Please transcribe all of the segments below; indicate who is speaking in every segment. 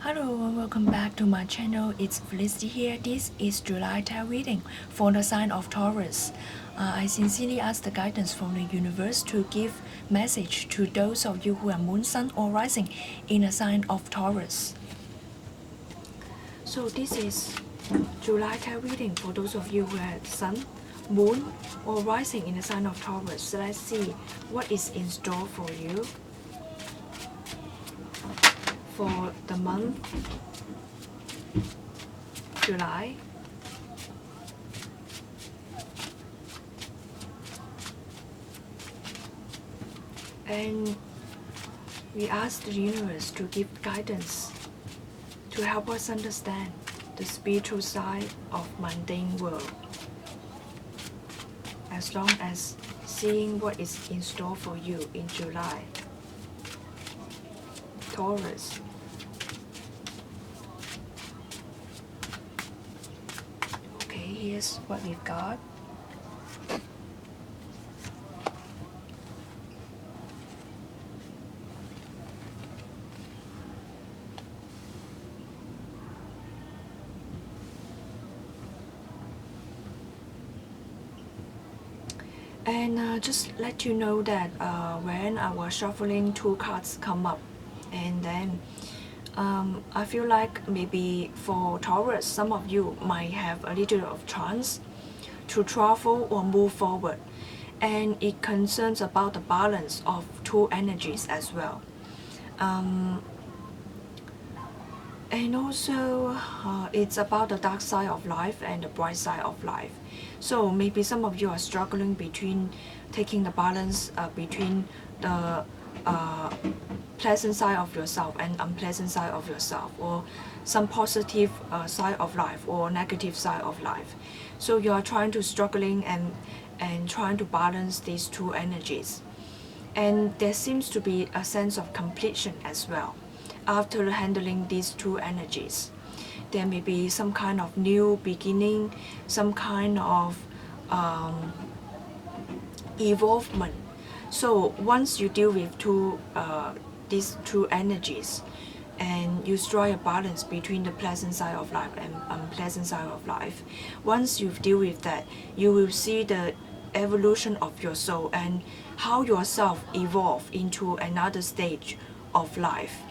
Speaker 1: Hello and welcome back to my channel. It's Felicity here. This is July tarot reading for the sign of Taurus. I sincerely ask the guidance from the universe to give message to those of you who are moon, sun or rising in the sign of Taurus. So this is July tarot reading for those of you who are sun, moon or rising in the sign of Taurus. So let's see what is in store for you for the month July. And we ask the universe to give guidance to help us understand the spiritual side of mundane world, as long as seeing what is in store for you in July. Taurus. Okay, here's what we've got. And just let you know that when I was shuffling, two cards come up, and then I feel like maybe for Taurus, some of you might have a little of chance to travel or move forward, and it concerns about the balance of two energies as well. And also it's about the dark side of life and the bright side of life. So maybe some of you are struggling between taking the balance between the pleasant side of yourself and unpleasant side of yourself, or some positive side of life or negative side of life. So you are trying to struggling and trying to balance these two energies. And there seems to be a sense of completion as well. After handling these two energies, there may be some kind of new beginning, some kind of evolvement. So once you deal with these two energies, and you strike a balance between the pleasant side of life and unpleasant side of life, once you deal with that, you will see the evolution of your soul and how yourself evolve into another stage of life.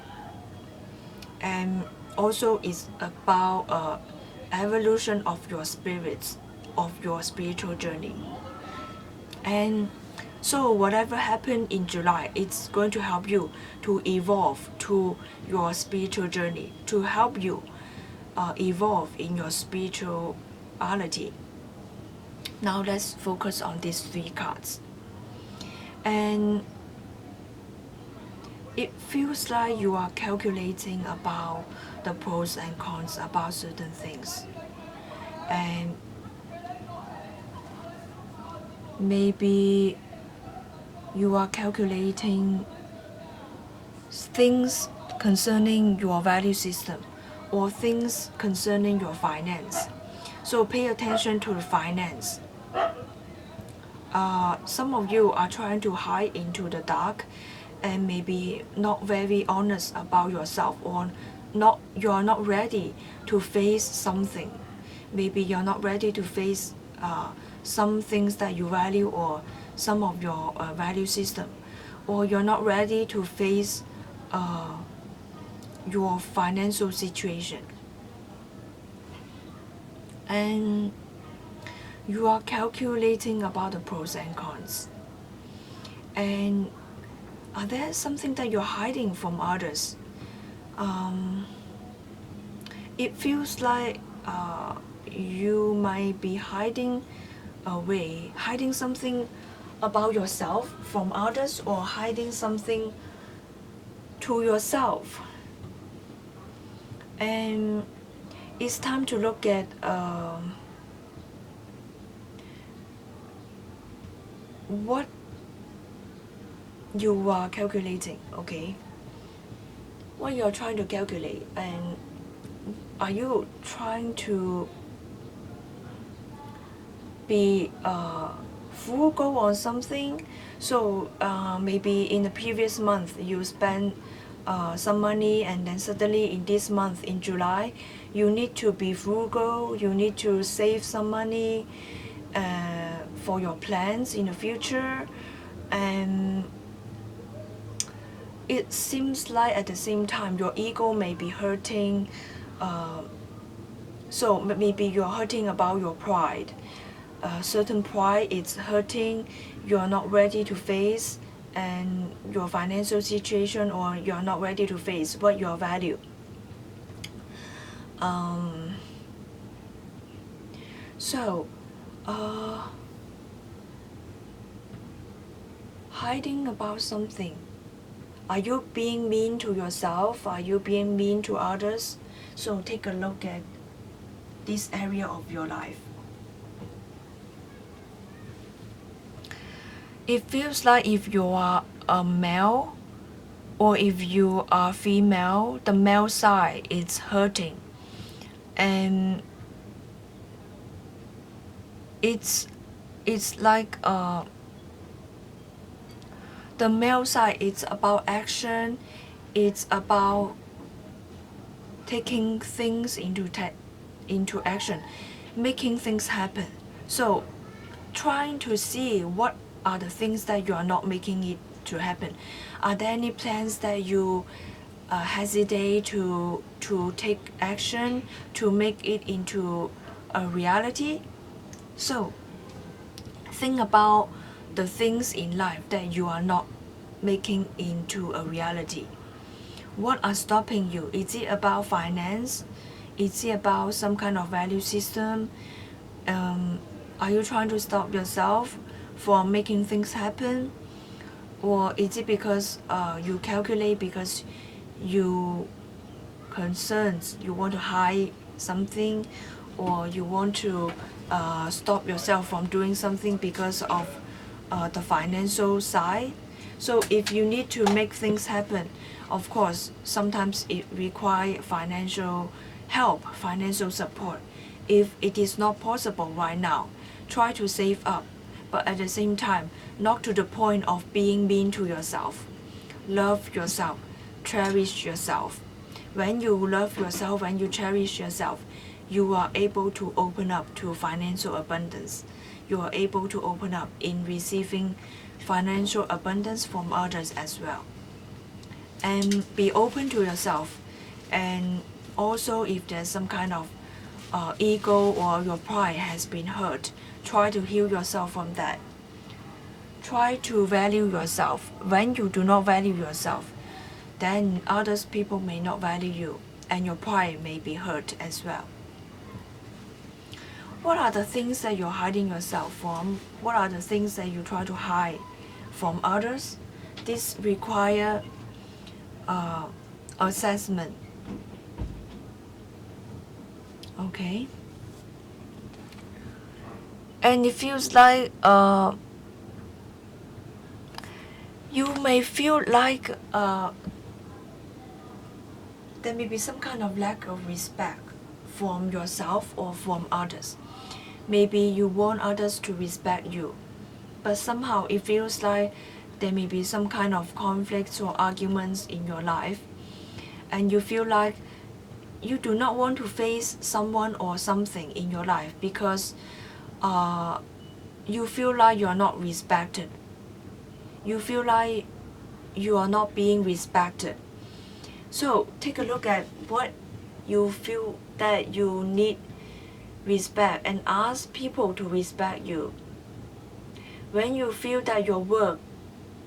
Speaker 1: And also it's about evolution of your spirits, of your spiritual journey. And so whatever happened in July, it's going to help you to evolve to your spiritual journey, to help you evolve in your spirituality. Now let's focus on these three cards. And it feels like you are calculating about the pros and cons about certain things. And maybe you are calculating things concerning your value system or things concerning your finance. So pay attention to the finance. Some of you are trying to hide into the dark and maybe not very honest about yourself, or you're not ready to face something. Maybe you're not ready to face some things that you value, or some of your value system, or you're not ready to face your financial situation. And you are calculating about the pros and cons. And are there something that you're hiding from others? It feels like you might be hiding away, hiding something about yourself from others, or hiding something to yourself. And it's time to look at what you are calculating, okay? What you're trying to calculate, and are you trying to be frugal on something? So maybe in the previous month you spent some money, and then suddenly in this month, in July, you need to be frugal, you need to save some money for your plans in the future. And it seems like at the same time your ego may be hurting. So maybe you're hurting about your pride. Certain pride is hurting, you're not ready to face and your financial situation, or you're not ready to face what your value. So hiding about something. Are you being mean to yourself? Are you being mean to others? So take a look at this area of your life. It feels like if you are a male or if you are female, the male side is hurting. And it's like the male side is about action, it's about taking things into action, making things happen. So trying to see what are the things that you are not making it to happen. Are there any plans that you hesitate to take action to make it into a reality? So think about the things in life that you are not making into a reality. What are stopping you? Is it about finance? Is it about some kind of value system? Are you trying to stop yourself from making things happen? Or is it because you calculate, because you concerns, you want to hide something, or you want to stop yourself from doing something because of the financial side? So if you need to make things happen, of course, sometimes it requires financial help, financial support. If it is not possible right now, try to save up, but at the same time, not to the point of being mean to yourself. Love yourself, cherish yourself. When you love yourself, when you cherish yourself, you are able to open up to financial abundance. You are able to open up in receiving financial abundance from others as well. And be open to yourself. And also, if there's some kind of ego or your pride has been hurt, try to heal yourself from that. Try to value yourself. When you do not value yourself, then others people may not value you, and your pride may be hurt as well. What are the things that you're hiding yourself from? What are the things that you try to hide from others? This require assessment. Okay. And it feels like you may feel like there may be some kind of lack of respect from yourself or from others. Maybe you want others to respect you, but somehow it feels like there may be some kind of conflicts or arguments in your life, and you feel like you do not want to face someone or something in your life because you feel like you are not respected. You feel like you are not being respected. So take a look at what you feel that you need respect and ask people to respect you. When you feel that your work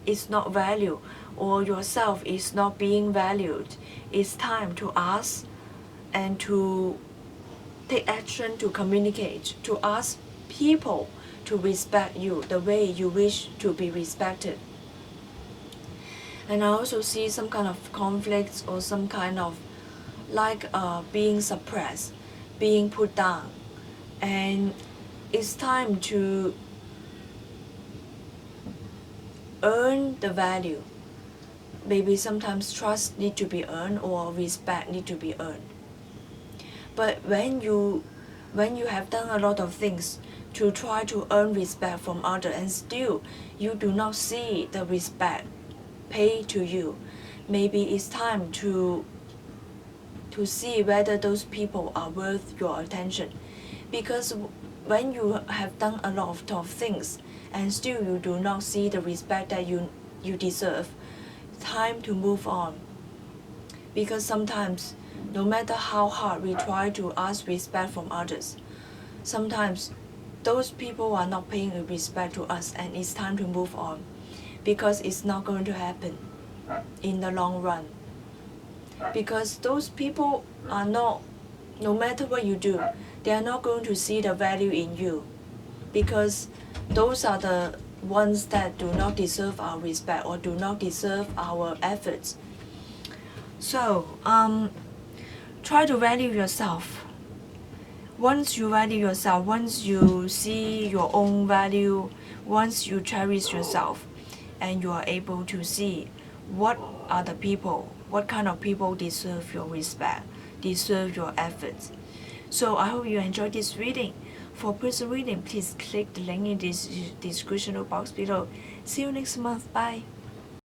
Speaker 1: is not valued or yourself is not being valued, it's time to ask and to take action, to communicate, to ask people to respect you the way you wish to be respected. And I also see some kind of conflicts or some kind of like being suppressed, being put down. And it's time to earn the value. Maybe sometimes trust need to be earned or respect need to be earned. But when you have done a lot of things to try to earn respect from others and still you do not see the respect paid to you, maybe it's time to see whether those people are worth your attention. Because when you have done a lot of tough things and still you do not see the respect that you deserve, time to move on. Because sometimes, no matter how hard we try to ask respect from others, sometimes those people are not paying respect to us, and it's time to move on, because it's not going to happen in the long run. Because those people are not, no matter what you do, they are not going to see the value in you, because those are the ones that do not deserve our respect or do not deserve our efforts. So try to value yourself. Once you value yourself, once you see your own value, once you cherish yourself, and you are able to see what are the people, what kind of people deserve your respect, deserve your efforts. So I hope you enjoyed this reading. For personal reading, please click the link in this description box below. See you next month. Bye.